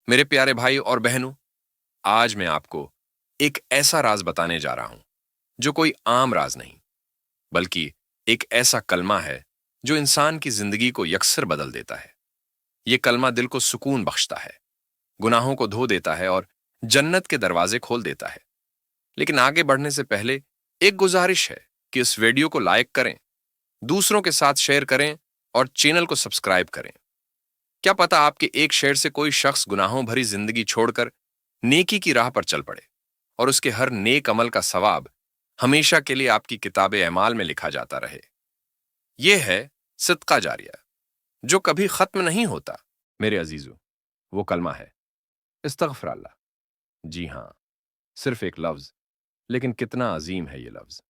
मेरे प्यारे भाई और बहनों, आज मैं आपको एक ऐसा राज बताने जा रहा हूं जो कोई आम राज नहीं, बल्कि एक ऐसा कलमा है जो इंसान की जिंदगी को यकसर बदल देता है। ये कलमा दिल को सुकून बख्शता है, गुनाहों को धो देता है और जन्नत के दरवाजे खोल देता है। लेकिन आगे बढ़ने से पहले एक गुजारिश है कि इस वीडियो को लाइक करें, दूसरों के साथ शेयर करें और चैनल को सब्सक्राइब करें। क्या पता आपके एक शेयर से कोई शख्स गुनाहों भरी जिंदगी छोड़कर नेकी की राह पर चल पड़े और उसके हर नेक अमल का सवाब हमेशा के लिए आपकी किताबे अमाल में लिखा जाता रहे। यह है सिदका जारिया, जो कभी खत्म नहीं होता। मेरे अजीजों, वो कलमा है इस्तगफिरुल्लाह। जी हां, सिर्फ एक लफ्ज, लेकिन कितना अजीम है ये लफ्ज।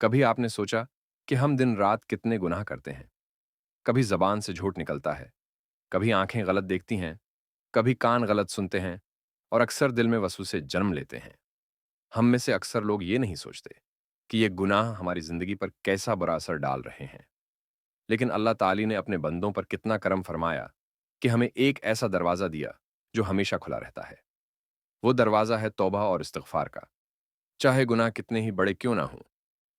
कभी आपने सोचा कि हम दिन रात कितने गुनाह करते हैं? कभी जबान से झूठ निकलता है, कभी आंखें गलत देखती हैं, कभी कान गलत सुनते हैं और अक्सर दिल में वसवसे जन्म लेते हैं। हम में से अक्सर लोग ये नहीं सोचते कि ये गुनाह हमारी जिंदगी पर कैसा बुरा असर डाल रहे हैं। लेकिन अल्लाह ताली ने अपने बंदों पर कितना करम फरमाया कि हमें एक ऐसा दरवाजा दिया जो हमेशा खुला रहता है। वो दरवाजा है तौबा और इस्तिगफार का। चाहे गुनाह कितने ही बड़े क्यों ना हों,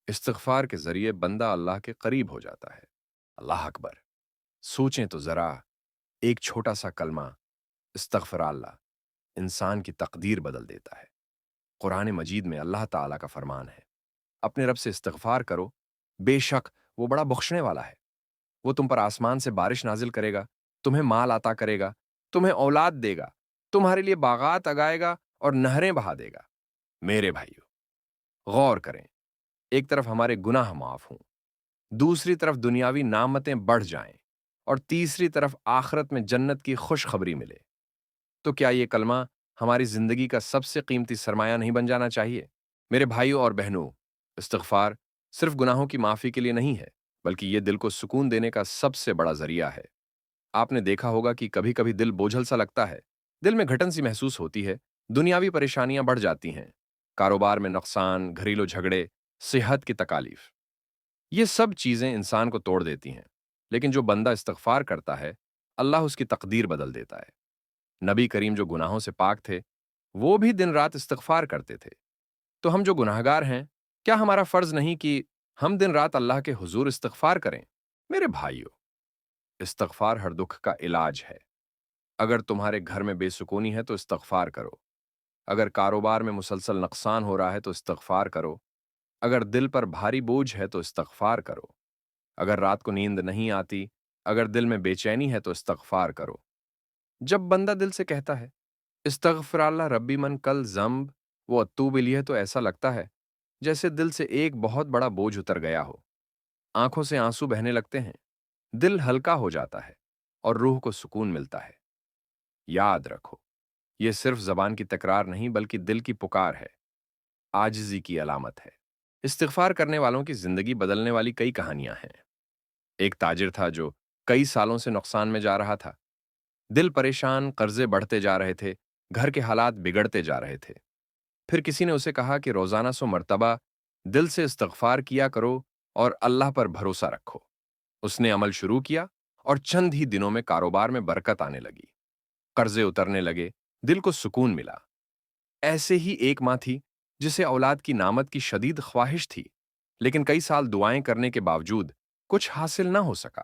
इस्तिगफार के जरिए बंदा अल्लाह के करीब हो जाता है। अल्लाह अकबर! सोचें तो जरा, एक छोटा सा कलमा इस्तगफिरुल्लाह इंसान की तकदीर बदल देता है। कुरान मजीद में अल्लाह ताला का फरमान है, अपने रब से इस्तिगफार करो, बेशक वो बड़ा बख्शने वाला है। वो तुम पर आसमान से बारिश नाजिल करेगा, तुम्हें माल अता करेगा, तुम्हें औलाद देगा, तुम्हारे लिए बागात लगाएगा और नहरें बहा देगा। मेरे भाइयों, गौर करें, एक तरफ हमारे गुनाह माफ हों, दूसरी तरफ दुनियावी नामतें बढ़ जाएं और तीसरी तरफ आखिरत में जन्नत की खुशखबरी मिले। तो क्या ये कलमा हमारी जिंदगी का सबसे कीमती सरमाया नहीं बन जाना चाहिए? मेरे भाइयों और बहनों, इस्तिगफार सिर्फ गुनाहों की माफी के लिए नहीं है, बल्कि ये दिल को सुकून देने का सबसे बड़ा जरिया है। आपने देखा होगा कि कभी कभी दिल बोझल सा लगता है, दिल में घटन सी महसूस होती है, दुनियावी परेशानियां बढ़ जाती हैं, कारोबार में नुकसान, घरेलू झगड़े, सेहत की तकालीफ, ये सब चीजें इंसान को तोड़ देती हैं। लेकिन जो बंदा इस्तिगफार करता है, अल्लाह उसकी तकदीर बदल देता है। नबी करीम जो गुनाहों से पाक थे, वो भी दिन रात इस्तिगफार करते थे। तो हम जो गुनाहगार हैं, क्या हमारा फर्ज नहीं कि हम दिन रात अल्लाह के हुजूर इस्तिगफार करें? मेरे भाइयों, इस्तिगफार हर दुख का इलाज है। अगर तुम्हारे घर में बेसुकूनी है तो इस्तिगफार करो। अगर कारोबार में मुसलसल नुकसान हो रहा है तो इस्तिगफार करो। अगर दिल पर भारी बोझ है तो इस्तिगफार करो। अगर रात को नींद नहीं आती, अगर दिल में बेचैनी है तो इस्तिगफार करो। जब बंदा दिल से कहता है इस्तगफिरुल्लाह रब्बी मन कल ज़म्ब वो अत्तूब इलैह, तो ऐसा लगता है जैसे दिल से एक बहुत बड़ा बोझ उतर गया हो। आंखों से आंसू बहने लगते हैं, दिल हल्का हो जाता है और रूह को सुकून मिलता है। याद रखो, ये सिर्फ जबान की तकरार नहीं, बल्कि दिल की पुकार है, आजिज़ी की अलामत है। इस्तिगफार करने वालों की जिंदगी बदलने वाली कई कहानियां हैं। एक ताजिर था जो कई सालों से नुकसान में जा रहा था। दिल परेशान, कर्जे बढ़ते जा रहे थे, घर के हालात बिगड़ते जा रहे थे। फिर किसी ने उसे कहा कि रोजाना 100 मर्तबा दिल से इस्तगफार किया करो और अल्लाह पर भरोसा रखो। उसने अमल शुरू किया और चंद ही दिनों में कारोबार में बरकत आने लगी, कर्जे उतरने लगे, दिल को सुकून मिला। ऐसे ही एक मां थी जिसे औलाद की नामत की शदीद ख्वाहिश थी, लेकिन कई साल दुआएं करने के बावजूद कुछ हासिल ना हो सका।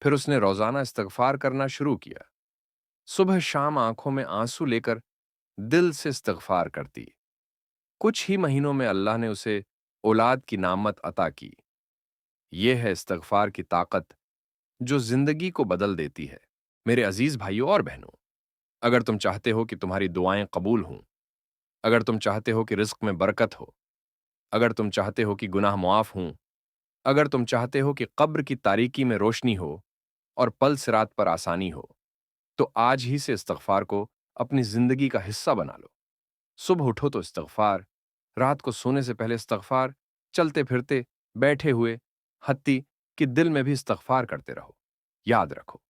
फिर उसने रोजाना इस्तगफार करना शुरू किया, सुबह शाम आंखों में आंसू लेकर दिल से इस्तगफार करती। कुछ ही महीनों में अल्लाह ने उसे औलाद की नामत अता की। यह है इस्तगफार की ताकत, जो जिंदगी को बदल देती है। मेरे अजीज भाइयों और बहनों, अगर तुम चाहते हो कि तुम्हारी दुआएं कबूल हों, अगर तुम चाहते हो कि रिज्क में बरकत हो, अगर तुम चाहते हो कि गुनाह मुआफ हों, अगर तुम चाहते हो कि कब्र की तारीकी में रोशनी हो और पल सिरात पर आसानी हो, तो आज ही से इस्तगफार को अपनी जिंदगी का हिस्सा बना लो। सुबह उठो तो इस्तगफार, रात को सोने से पहले इस्तगफार, चलते फिरते, बैठे हुए, हत्ती कि दिल में भी इस्तगफार करते रहो। याद रखो,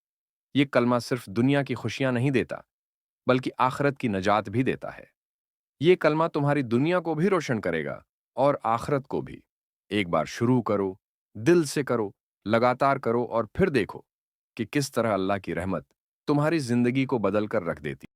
ये कलमा सिर्फ दुनिया की खुशियां नहीं देता, बल्कि आखिरत की नजात भी देता है। ये कलमा तुम्हारी दुनिया को भी रोशन करेगा और आखिरत को भी। एक बार शुरू करो, दिल से करो, लगातार करो और फिर देखो कि किस तरह अल्लाह की रहमत तुम्हारी जिंदगी को बदल कर रख देती।